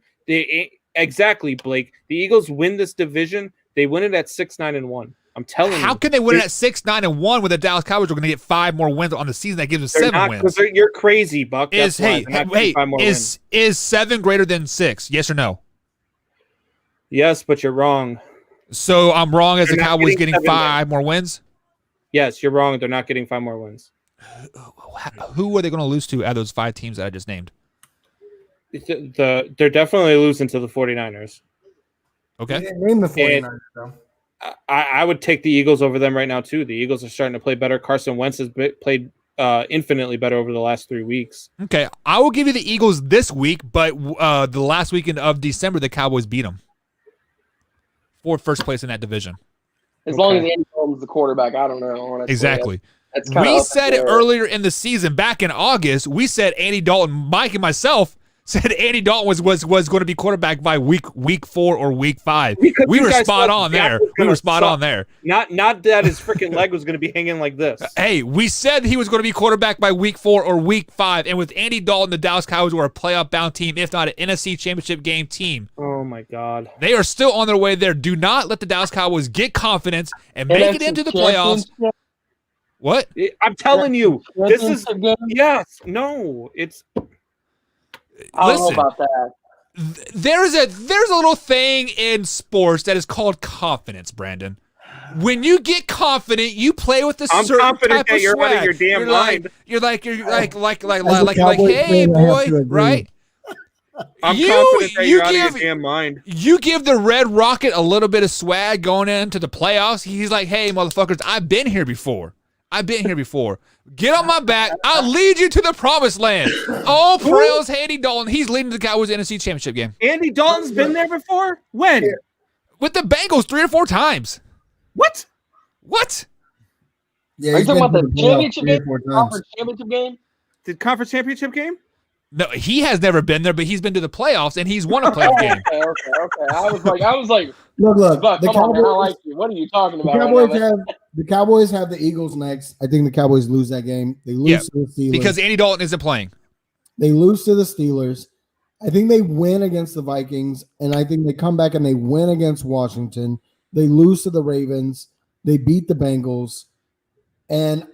exactly, Blake. The Eagles win this division. They win it at 6-9-1. I'm telling you. How can they win it at 6-9-1 with the Dallas Cowboys? We're going to get 5 more wins on the season. That gives us 7 wins. You're crazy, Buck. Is 7 greater than 6? Yes or no? Yes, but you're wrong. So I'm wrong as the Cowboys getting 5 wins. more wins? Yes, you're wrong. They're not getting 5 more wins. Who are they going to lose to out of those 5 teams that I just named? They're definitely losing to the 49ers. Okay. Name the 49ers, though. I would take the Eagles over them right now, too. The Eagles are starting to play better. Carson Wentz has played infinitely better over the last 3 weeks. Okay. I will give you the Eagles this week, but the last weekend of December, the Cowboys beat them for first place in that division. As long as Andy Dalton's the quarterback, I don't know. Honestly. Exactly. That's we said it earlier in the season, back in August. We said Andy Dalton, Mike and myself said Andy Dalton was going to be quarterback by week 4 or week 5. We were spot on there. Not that his freaking leg was going to be hanging like this. Hey, we said he was going to be quarterback by week 4 or week 5, and with Andy Dalton, the Dallas Cowboys were a playoff-bound team, if not an NFC Championship game team. Oh my God! They are still on their way there. Do not let the Dallas Cowboys get confidence and make it into the playoffs. What? I'm telling you, this is yes, no, it's. I don't know about that. There's a little thing in sports that is called confidence, Brandon. When you get confident, you play with a certain type of you're swag. out of your damn mind. You're like, hey boy, right? I'm confident that you're out of your damn mind. You give the Red Rocket a little bit of swag going into the playoffs. He's like, hey, motherfuckers, I've been here before. Get on my back. I'll lead you to the promised land. Oh, praise Andy Dalton. He's leading the Cowboys NFC Championship game. Andy Dalton's been there before? When? With the Bengals 3 or 4 times. What? Yeah, are you talking about the championship game? Conference championship game? The conference championship game? No, he has never been there, but he's been to the playoffs and he's won a playoff game. Okay. I was like, look. Buck, come on, man, I like you. What are you talking about? The Cowboys have the Eagles next. I think the Cowboys lose that game. They lose to the Steelers because Andy Dalton isn't playing. They lose to the Steelers. I think they win against the Vikings, and I think they come back and they win against Washington. They lose to the Ravens. They beat the Bengals, and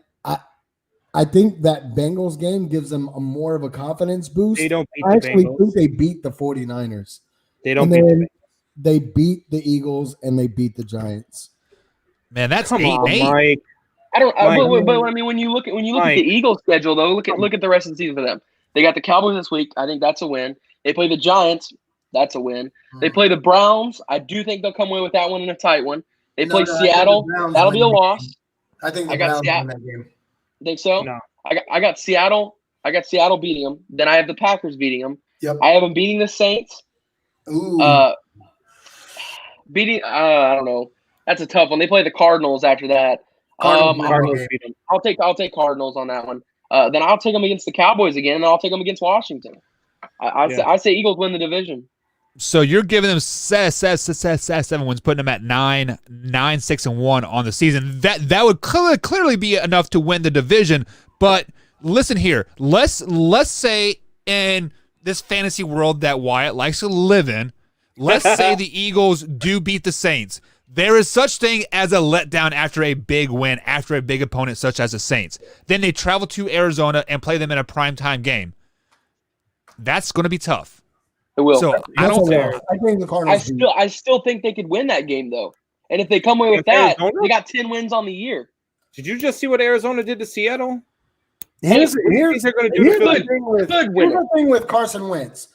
I think that Bengals game gives them a more of a confidence boost. They don't beat I actually Bengals. think they beat the 49ers. They don't beat the They beat the Eagles and they beat the Giants. Man, that's Come 8-8. on, Mike. I don't. But I mean, when you look at the Eagles schedule, though, look at the rest of the season for them. They got the Cowboys this week. I think that's a win. They play the Giants. That's a win. They play the Browns. I do think they'll come away with that one in a tight one. They play Seattle. That'll be a loss. I think I got Browns win that game. Think so? No. I got Seattle. I got Seattle beating them. Then I have the Packers beating them. Yep. I have them beating the Saints. Ooh. Beating. I don't know. That's a tough one. They play the Cardinals after that. Cardinals beat them. I'll take Cardinals on that one. Then I'll take them against the Cowboys again, and I'll take them against Washington. I say Eagles win the division. So you're giving them 7 wins, putting them at 9-6-1 on the season. That would clearly be enough to win the division. But listen here, let's say in this fantasy world that Wyatt likes to live in, let's say the Eagles do beat the Saints. There is such thing as a letdown after a big win, after a big opponent such as the Saints. Then they travel to Arizona and play them in a primetime game. That's going to be tough. It will. So I think the Cardinals. I still think they could win that game though. And if they come away with that, they got 10 wins on the year. Did you just see what Arizona did to Seattle? Here's the thing with Carson Wentz.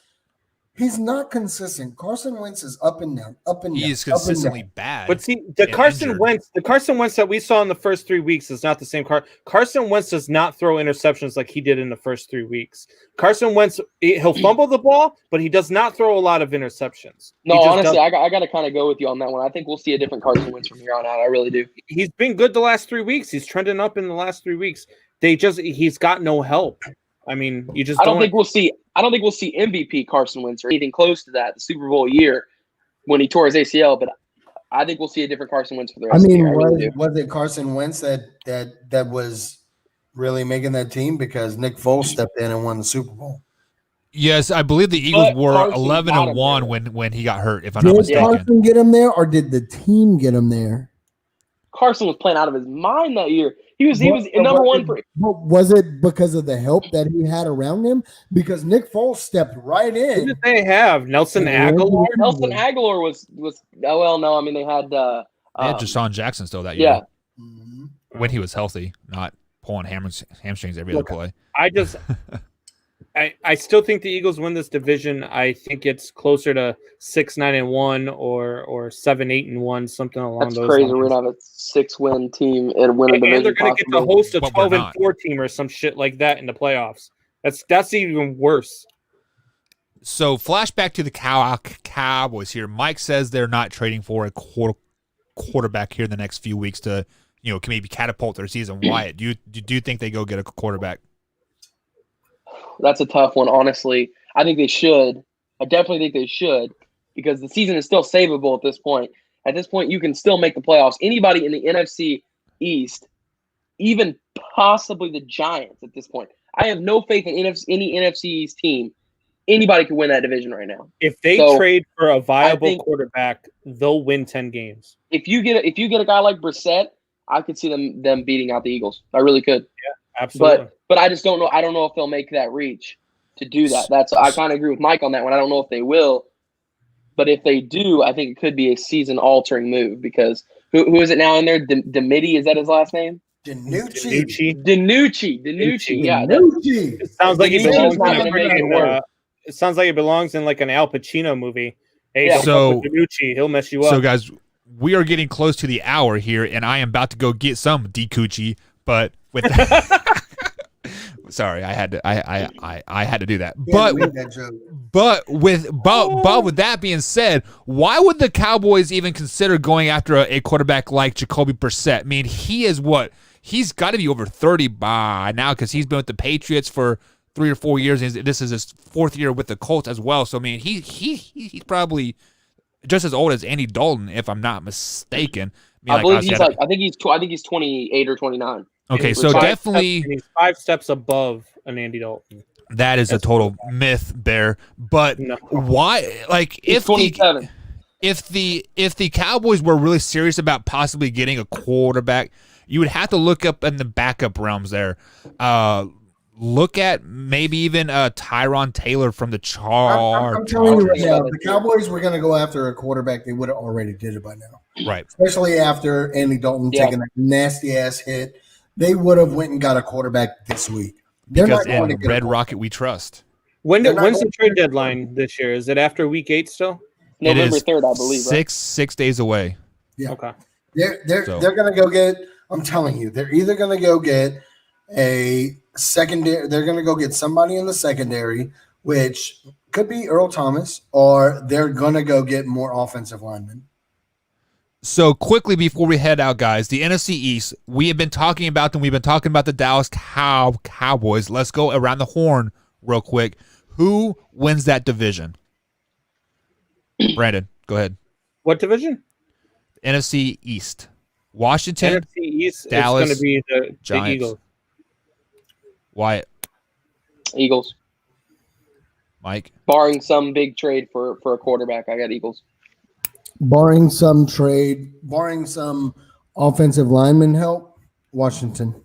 He's not consistent. Carson Wentz is up and down, up and down. He is consistently bad. But see, the Carson Wentz that we saw in the first 3 weeks is not the same. Carson Wentz does not throw interceptions like he did in the first 3 weeks. Carson Wentz, he'll fumble the ball, but he does not throw a lot of interceptions. No, honestly, I got to kind of go with you on that one. I think we'll see a different Carson Wentz from here on out. I really do. He's been good the last 3 weeks. He's trending up in the last 3 weeks. He's got no help. I mean, I don't think we'll see MVP Carson Wentz or anything close to that the Super Bowl year when he tore his ACL. But I think we'll see a different Carson Wentz for the rest of the year. I really do. Was it Carson Wentz that was really making that team because Nick Foles stepped in and won the Super Bowl? Yes, I believe the Eagles were Carson 11-1 when he got hurt, if I'm not Did mistaken. Carson get him there, or did the team get him there? Carson was playing out of his mind that year. He was number one for. But was it because of the help that he had around him? Because Nick Foles stepped right Who in. did they have? Nelson Aguilar? Nelson Aguilar was. Oh well, no. I mean, they had. They had Deshaun Jackson still that year. Yeah. When he was healthy, not pulling hamstrings every other play. I still think the Eagles win this division. I think it's closer to 6-9-1 or 7-8-1, something along That's those crazy. lines. We're gonna have a 6-win team and win a division. And they're gonna get to host a But we're 12-4 team or some shit like that in the playoffs. That's even worse. So flashback to the Cowboys here. Mike says they're not trading for a quarterback here in the next few weeks to, can maybe catapult their season. Wyatt, do you think they go get a quarterback? That's a tough one, honestly. I think they should. I definitely think they should because the season is still savable at this point. At this point, you can still make the playoffs. Anybody in the NFC East, even possibly the Giants at this point. I have no faith in any NFC East team. Anybody could win that division right now. If they trade for a viable quarterback, they'll win 10 games. If you get a guy like Brissett, I could see them beating out the Eagles. I really could. Yeah, absolutely. But I just don't know. I don't know if they'll make that reach to do that. I kind of agree with Mike on that one. I don't know if they will, but if they do, I think it could be a season-altering move because who is it now in there? Demitty, is that his last name? Danucci. Yeah. It sounds like it belongs in not gonna make it work. it sounds like it belongs in like an Al Pacino movie. Hey, Yeah. don't fuck with Danucci, he'll mess you up. So guys, we are getting close to the hour here, and I am about to go get some DiCucci, but with sorry, I had to do that. But with that being said, why would the Cowboys even consider going after a quarterback like Jacoby Brissett? I mean, he's got to be over 30 by now because he's been with the Patriots for 3 or 4 years, and this is his 4th year with the Colts as well. So I mean, he's probably just as old as Andy Dalton, if I'm not mistaken. I believe I think he's 28 or 29. Okay, so definitely he's 5 steps above an Andy Dalton. That is a total myth, Bear. But why? Like, if 27. If the Cowboys were really serious about possibly getting a quarterback, you would have to look up in the backup realms there. Look at maybe even Tyron Taylor from the Chargers. I'm telling you right now, the Cowboys were going to go after a quarterback. They would have already did it by now. Right. Especially after Andy Dalton taking a nasty-ass hit. They would have went and got a quarterback this week. Because in Red Rocket we trust. When's the trade deadline this year? Is it after week 8 still? November 3rd, I believe. Six days away. Yeah. Okay. They're going to go get. I'm telling you, they're either going to go get a secondary. They're going to go get somebody in the secondary, which could be Earl Thomas, or they're going to go get more offensive linemen. So quickly before we head out, guys, the NFC East, we have been talking about them. We've been talking about the Dallas Cowboys. Let's go around the horn real quick. Who wins that division? Brandon, go ahead. What division? NFC East. Washington, NFC East, Dallas, it's going to be the Giants. Eagles. Wyatt. Eagles. Mike. Barring some big trade for a quarterback, I got Eagles. Barring some trade, barring some offensive lineman help, Washington.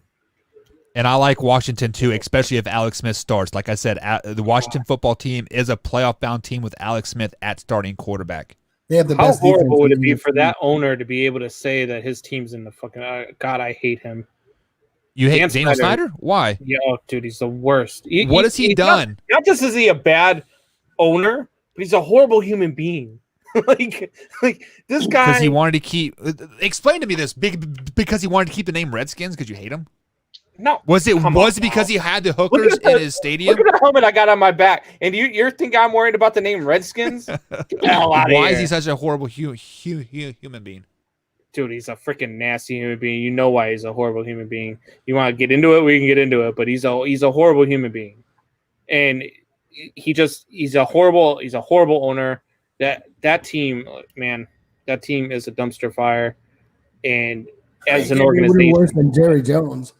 And I like Washington too, especially if Alex Smith starts. Like I said, the Washington football team is a playoff-bound team with Alex Smith at starting quarterback. They have the How best horrible would it be defense for that owner to be able to say that his team's in the fucking God, I hate him. You hate Dan Daniel Snyder? Why? Yeah, dude, he's the worst. What has he done? Not just is he a bad owner, but he's a horrible human being. like this guy. Because he wanted to keep. Explain to me this. Because he wanted to keep the name Redskins. Because you hate him. No. Was it because he had the hookers in his stadium? Look at the helmet I got on my back, and you think I'm worried about the name Redskins? Get the hell out of Why here. is he such a horrible human being? Dude, he's a freaking nasty human being. You know why he's a horrible human being. You want to get into it, we can get into it, but he's a horrible human being, and he's a horrible owner. That team, man, that team is a dumpster fire, and as It an can't be organization, worse than Jerry Jones.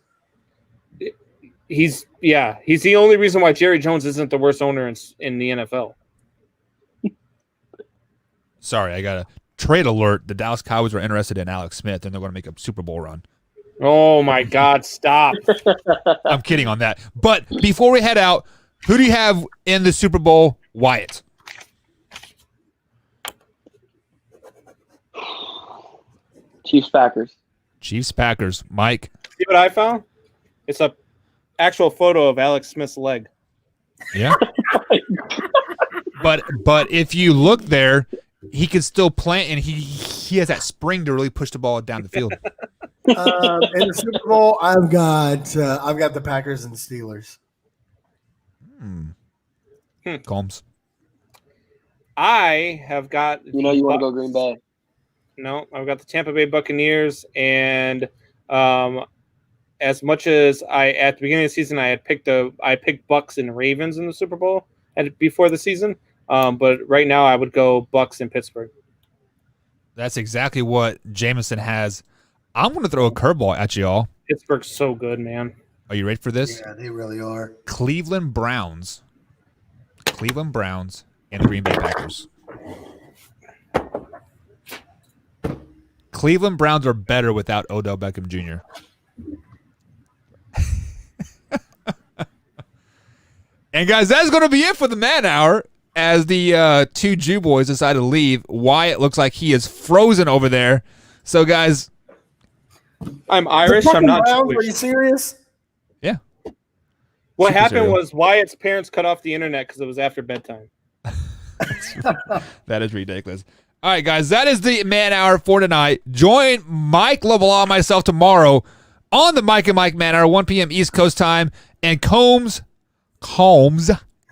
he's the only reason why Jerry Jones isn't the worst owner in the NFL. Sorry, I got a trade alert. The Dallas Cowboys are interested in Alex Smith, and they're going to make a Super Bowl run. Oh my God! Stop. I'm kidding on that. But before we head out, who do you have in the Super Bowl? Wyatt. Chiefs Packers. Chiefs Packers. Mike. See what I found? It's a actual photo of Alex Smith's leg. Yeah. but if you look there, he can still plant, and he has that spring to really push the ball down the field. In the Super Bowl, I've got the Packers and Steelers. Combs. I have got. You want to go Green Bay. No, I've got the Tampa Bay Buccaneers, and as much as at the beginning of the season I picked Bucks and Ravens in the Super Bowl before the season, but right now I would go Bucks and Pittsburgh. That's exactly what Jameson has. I'm going to throw a curveball at y'all. Pittsburgh's so good, man. Are you ready for this? Yeah, they really are. Cleveland Browns and Green Bay Packers. Cleveland Browns are better without Odell Beckham Jr. And guys, that's going to be it for the Man Hour. As the two Jew boys decide to leave, Wyatt looks like he is frozen over there. So guys, I'm Irish. I'm not Jewish. Are you serious? yeah. What Super happened cereal. was Wyatt's parents cut off the internet because it was after bedtime. That is ridiculous. All right, guys, that is the Man Hour for tonight. Join Mike LeBlanc and myself tomorrow on the Mike and Mike Man Hour, 1 p.m. East Coast time, and Combs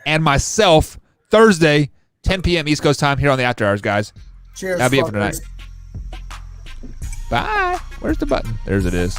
and myself Thursday, 10 p.m. East Coast time here on the After Hours, guys. Cheers. That'll be it for fuckers. tonight. Bye. Where's the button? There's it is.